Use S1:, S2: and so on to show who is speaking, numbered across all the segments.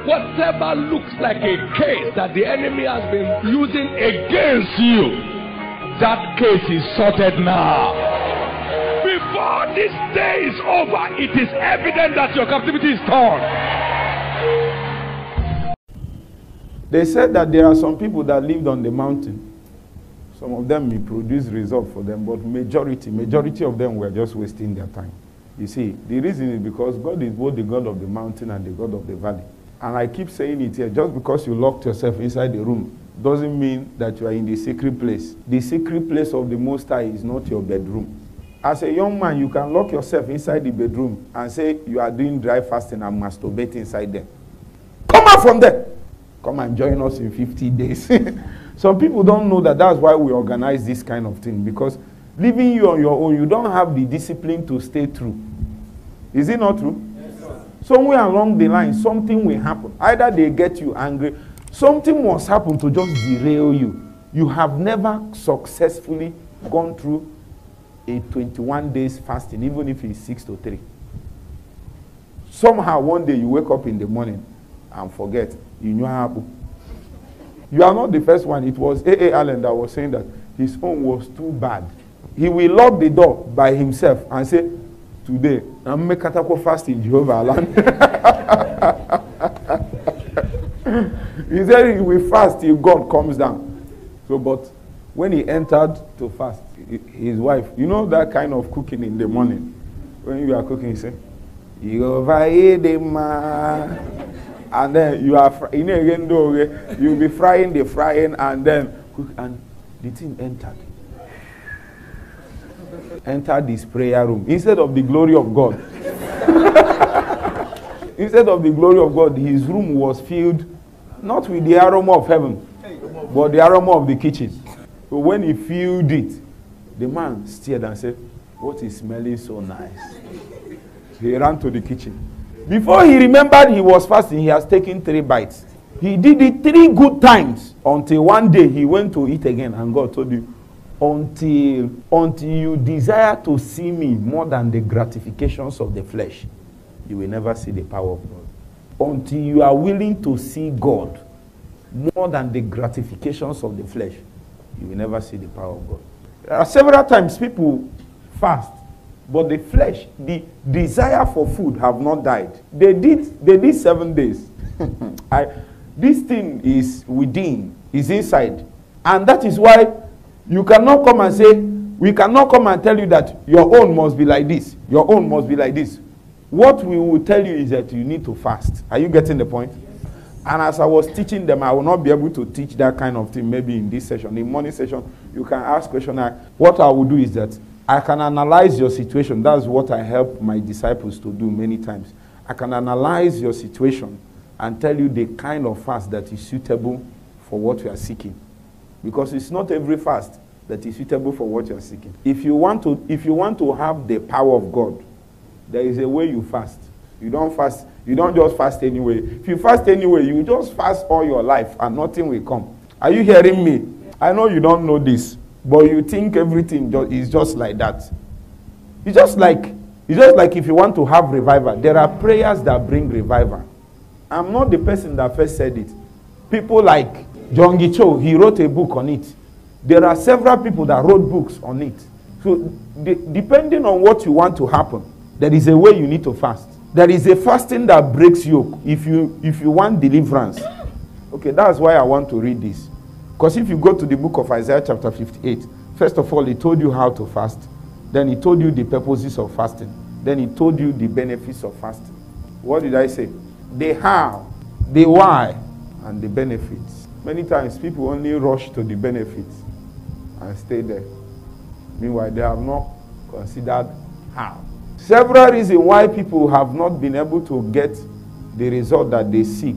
S1: Whatever looks like a case that the enemy has been using against you, that case is sorted now. Before this day is over, it is evident that your captivity is torn.
S2: They said that there are some people that lived on the mountain. Some of them may produce results for them, but majority of them were just wasting their time. You see, the reason is because God is both the God of the mountain and the God of the valley. And I keep saying it here, just because you locked yourself inside the room doesn't mean that you are in the secret place. The secret place of the Most High is not your bedroom. As a young man, you can lock yourself inside the bedroom and say you are doing dry fasting and masturbate inside there. Come out from there. Come and join us in 50 days. Some people don't know that that's why we organize this kind of thing. Because leaving you on your own, you don't have the discipline to stay true. Is it not true? Yes, sir. Somewhere along the line, something will happen. Either they get you angry. Something must happen to just derail you. You have never successfully gone through a 21 days fasting, even if it's 6 to 3. Somehow one day you wake up in the morning and forget. You know how. You are not the first one. It was A.A. Allen that was saying that his own was too bad. He will lock the door by himself and say, today, I'm making a fast in Jehovah land. He said he will fast till God comes down. So, but when he entered to fast, his wife, you know that kind of cooking in the morning. When you are cooking, you say, Jehovah Edema. And then you are, you'll be frying the frying and then cook, and the thing entered this prayer room instead of the glory of God. Instead of the glory of God, his room was filled not with the aroma of heaven, but the aroma of the kitchen. So when he filled it, the man stared and said, "What is smelling so nice?" He ran to the kitchen. Before he remembered he was fasting, he has taken 3 bites. He did it 3 good times until one day he went to eat again, and God told you, until you desire to see me more than the gratifications of the flesh, you will never see the power of God. Until you are willing to see God more than the gratifications of the flesh, you will never see the power of God. There are several times people fast, but the flesh, the desire for food have not died. They did 7 days. This thing is within, is inside. And that is why you cannot come and say, we cannot come and tell you that your own must be like this. Your own must be like this. What we will tell you is that you need to fast. Are you getting the point? Yes. And as I was teaching them, I will not be able to teach that kind of thing maybe in this session. In morning session, you can ask questions. What I will do is that I can analyze your situation. That's what I help my disciples to do many times. I can analyze your situation and tell you the kind of fast that is suitable for what you are seeking. Because it's not every fast that is suitable for what you are seeking. If you want to have the power of God, there is a way you fast. You don't just fast anyway. If you fast anyway, you just fast all your life and nothing will come. Are you hearing me? I know you don't know this, but you think everything is just like that. It's just like if you want to have revival, there are prayers that bring revival. I'm not the person that first said it. People like John Gicho, he wrote a book on it. There are several people that wrote books on it. So depending on what you want to happen, there is a way you need to fast. There is a fasting that breaks yoke if you want deliverance. Okay, that's why I want to read this. Because if you go to the book of Isaiah chapter 58, first of all, he told you how to fast. Then he told you the purposes of fasting. Then he told you the benefits of fasting. What did I say? The how, the why, and the benefits. Many times people only rush to the benefits and stay there. Meanwhile, they have not considered how. Several reasons why people have not been able to get the result that they seek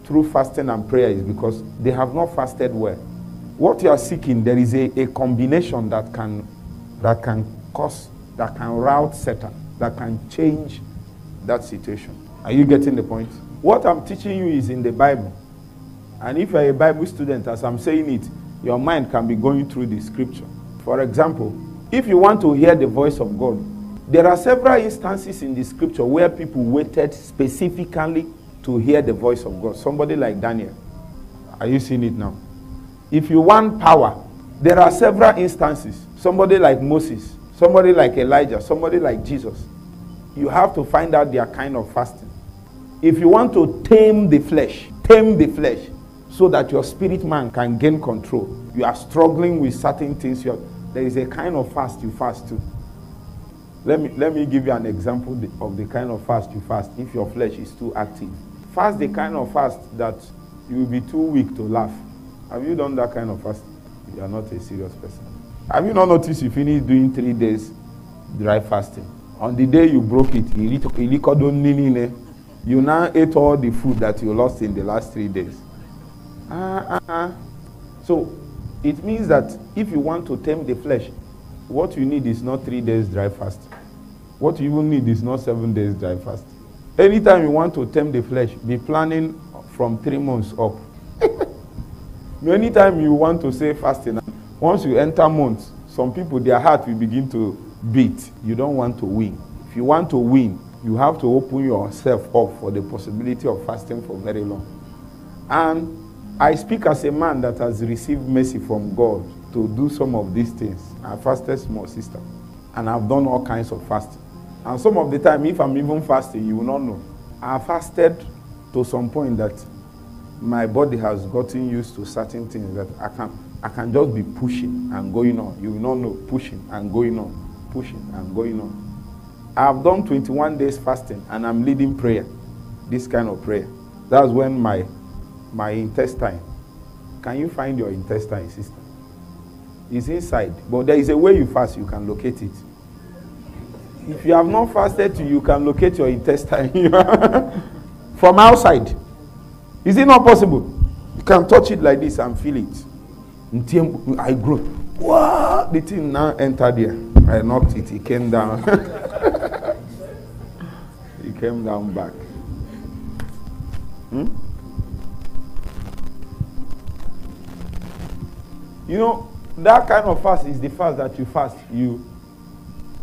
S2: through fasting and prayer is because they have not fasted well. What you are seeking, there is a combination that can rout Satan, that can change that situation. Are you getting the point? What I'm teaching you is in the Bible. And if you're a Bible student, as I'm saying it, your mind can be going through the scripture. For example, if you want to hear the voice of God, there are several instances in the scripture where people waited specifically to hear the voice of God. Somebody like Daniel. Are you seeing it now? If you want power, there are several instances. Somebody like Moses, somebody like Elijah, somebody like Jesus. You have to find out their kind of fasting. If you want to tame the flesh so that your spirit man can gain control. You are struggling with certain things. There is a kind of fast you fast too. Let me give you an example of the kind of fast you fast if your flesh is too active. Fast the kind of fast that you will be too weak to laugh. Have you done that kind of fast? You are not a serious person. Have you not noticed you finish doing 3 days dry fasting? On the day you broke it, you now ate all the food that you lost in the last 3 days. So it means that if you want to tame the flesh, what you need is not 3 days dry fast. What you even need is not 7 days dry fast. Anytime you want to tame the flesh, be planning from 3 months up. Anytime you want to say fasting, once you enter months, some people, their heart will begin to beat. You don't want to win. If you want to win, you have to open yourself up for the possibility of fasting for very long. And I speak as a man that has received mercy from God to do some of these things. I fasted small, sister, and I've done all kinds of fasting. And some of the time, if I'm even fasting, you will not know. I fasted to some point that my body has gotten used to certain things that I can just be pushing and going on. You will not know, pushing and going on, pushing and going on. I've done 21 days fasting and I'm leading prayer, this kind of prayer. That's when my intestine, can you find your intestine, sister? It's inside, but there is a way you fast, you can locate it. If you have not fasted, you can locate your intestine from outside. Is it not possible? You can touch it like this and feel it. Until I grow. Wow! The thing now entered there. I knocked it, it came down. It came down back. You know, that kind of fast is the fast that you fast.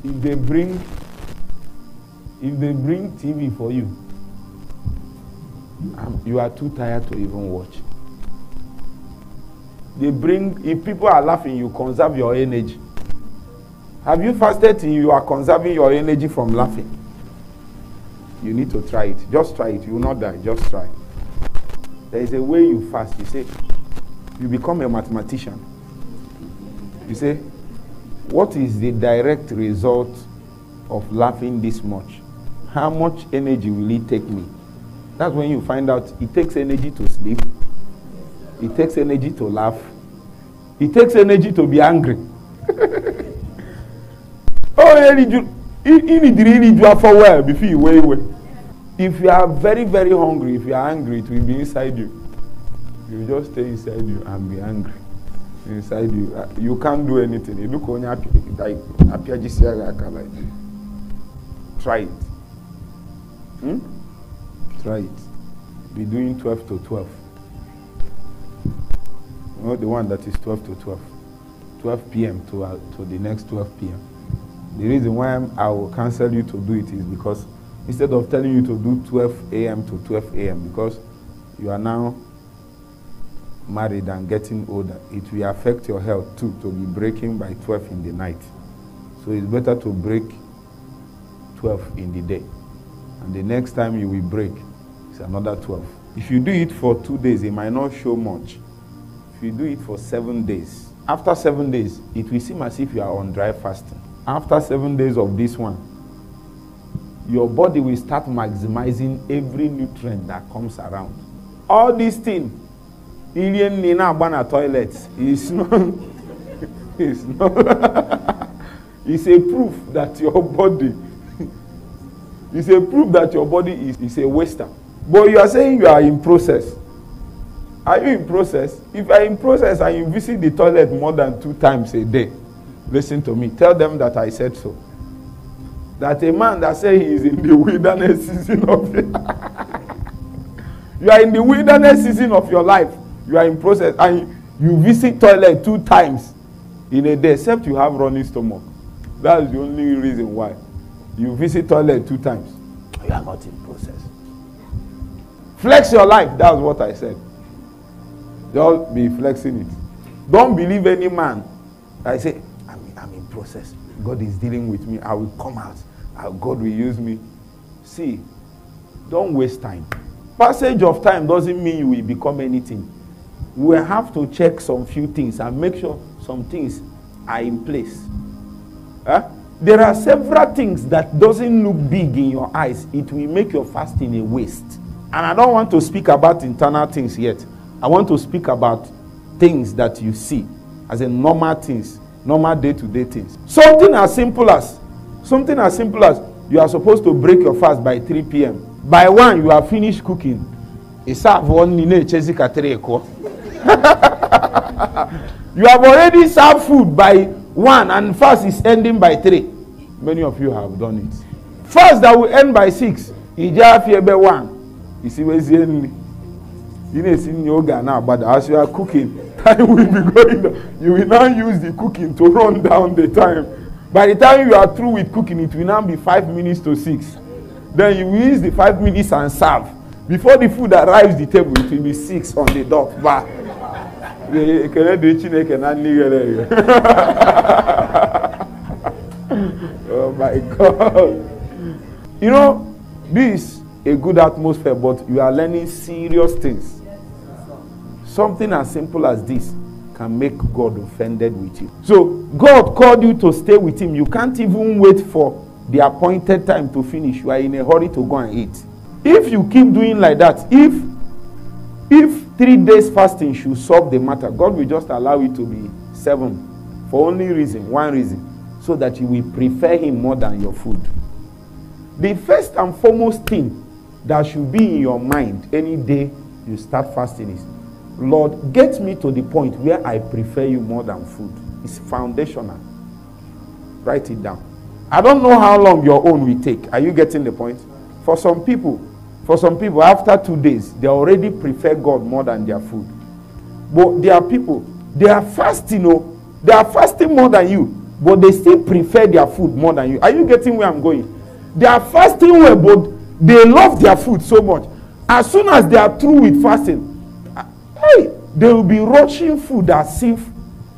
S2: If they bring TV for you, you are too tired to even watch. If people are laughing, you conserve your energy. Have you fasted till you are conserving your energy from laughing? You need to try it. Just try it. You will not die. Just try. There is a way you fast. You say, you become a mathematician. You say, what is the direct result of laughing this much? How much energy will it take me? That's when you find out it takes energy to sleep. It takes energy to laugh. It takes energy to be angry. Before you wait. If you are very, very hungry, if you are angry, it will be inside you. You just stay inside you and be angry. Inside you. You can't do anything. You look on your like try it. Try it. Be doing 12 to 12. Not the one that is 12 to 12. 12 p.m. to the next 12 p.m. The reason why I will cancel you to do it is because instead of telling you to do 12 a.m. to 12 a.m. because you are now married and getting older, it will affect your health too to be breaking by 12 in the night. So it's better to break 12 in the day. And the next time you will break, it's another 12. If you do it for 2 days, it might not show much. If you do it for 7 days, after 7 days, it will seem as if you are on dry fasting. After 7 days of this one, your body will start maximizing every nutrient that comes around. All these things, toilets, is not, it's a proof that your body it's a proof that your body is a waster. But you are saying you are in process. Are you in process? If you are in process and you visit the toilet more than 2 times a day, listen to me. Tell them that I said so. That a man that says he is in the wilderness season of it. You are in the wilderness season of your life. You are in process and you visit toilet 2 times in a day, except you have running stomach. That's the only reason why. You visit toilet 2 times. You are not in process. Flex your life. That's what I said. Don't be flexing it. Don't believe any man. I say, I'm in process. God is dealing with me. I will come out. God will use me. See, don't waste time. Passage of time doesn't mean you will become anything. You will have to check some few things and make sure some things are in place. There are several things that doesn't look big in your eyes. It will make your fasting a waste. And I don't want to speak about internal things yet. I want to speak about things that you see as a normal things, normal day-to-day things. Something as simple as you are supposed to break your fast by 3 p.m. By 1, you are finished cooking. You have already served food by 1 and fast is ending by 3. Many of you have done it. Fast that will end by 6. You just have 1. You see where's the end? You know, it's in yoga now, but as you are cooking, time will be going down. You will now use the cooking to run down the time. By the time you are through with cooking, it will now be 5 minutes to 6. Then you will use the 5 minutes and serve. Before the food arrives the table, it will be 6 on the dot. Oh my God. You know, this is a good atmosphere, but you are learning serious things. Something as simple as this can make God offended with you. So God called you to stay with him. You can't even wait for the appointed time to finish. You are in a hurry to go and eat. If you keep doing like that, if 3 days fasting should solve the matter, God will just allow it to be 7 for only one reason, so that you will prefer him more than your food. The first and foremost thing that should be in your mind any day you start fasting is, Lord, get me to the point where I prefer you more than food. It's foundational. Write it down. I don't know how long your own will take. Are you getting the point? For some people, after 2 days, they already prefer God more than their food. But there are people, they are fasting, they are fasting more than you, but they still prefer their food more than you. Are you getting where I'm going? They are fasting well, but they love their food so much. As soon as they are through with fasting, they will be rushing food as if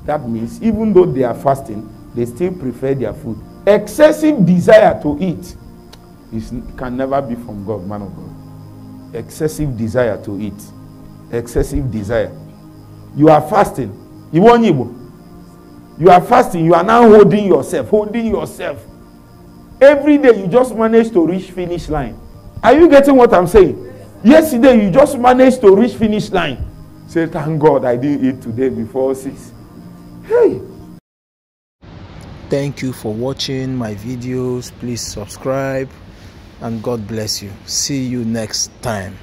S2: that means even though they are fasting, they still prefer their food. Excessive desire to eat can never be from God, man of God. Excessive desire to eat. Excessive desire. You are fasting. You are fasting. You are now holding yourself. Every day you just manage to reach finish line. Are you getting what I'm saying? Yesterday you just managed to reach finish line. Say, thank God I didn't eat today before 6. Hey.
S3: Thank you for watching my videos. Please subscribe and God bless you. See you next time.